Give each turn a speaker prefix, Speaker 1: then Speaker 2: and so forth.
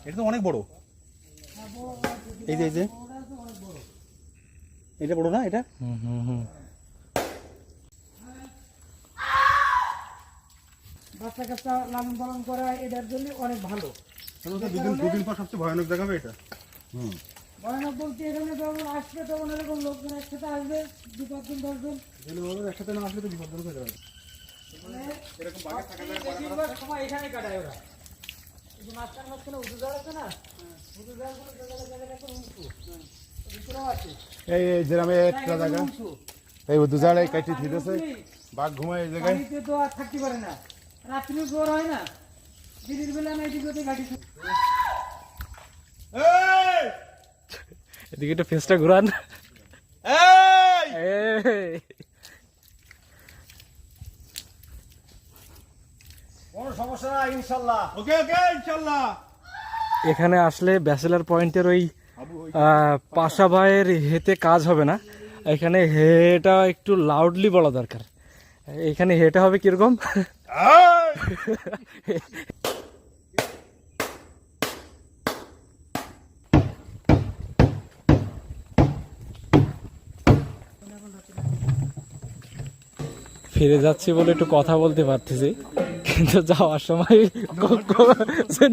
Speaker 1: এটা তো অনেক বড়। এই যে এটা বড় না এটা?
Speaker 2: বাচ্চা কাচ্চা লালন পালন করা এটার জন্য অনেক ভালো।
Speaker 1: দুদিন পর সবচেয়ে ভয়ানক দেখাবে এটা।
Speaker 2: ভয়ানক বলতে এখানে যখন আসবে তখন এরকম লোকজন একসাথে আসবে, 2-5 জন 10 জন
Speaker 1: একসাথে না আসলে তো বিপজ্জনক হয়ে যাবে।
Speaker 2: বেশিরভাগ সময় এখানে কাটায় ওরা। এই যে মাঝখানে উঁচু ঝাড় আছে না, উঁচু ঝাড়গুলো জায়গায় এখন উঁচু ভিতরেও আছে।
Speaker 3: এই যেরামে একটা জায়গা এই দুজাড়ে কাটি থিতেছে বাঘ ঘুমায় এই জায়গায়।
Speaker 2: পানিতে তো আর থাকতে পারে না, রাত্রে জোর হয় না, দিনের বেলা না এদিকে ওদিকে ঘাটি।
Speaker 4: এদিকে একটা ফেসটা ঘুরান।
Speaker 3: কোনো সমস্যা নাই ইনশাআল্লাহ।
Speaker 1: ওকে ইনশাআল্লাহ।
Speaker 4: এখানে আসলে ব্যাচেলার পয়েন্টের ওই পাশা ভাইয়ের হেতে কাজ হবে না, এখানে হেটা একটু লাউডলি বলা দরকার। এখানে হেটা হবে কিরকম? ফিরে যাচ্ছি বলে একটু কথা বলতে পারতেছি, কিন্তু যাওয়ার সময়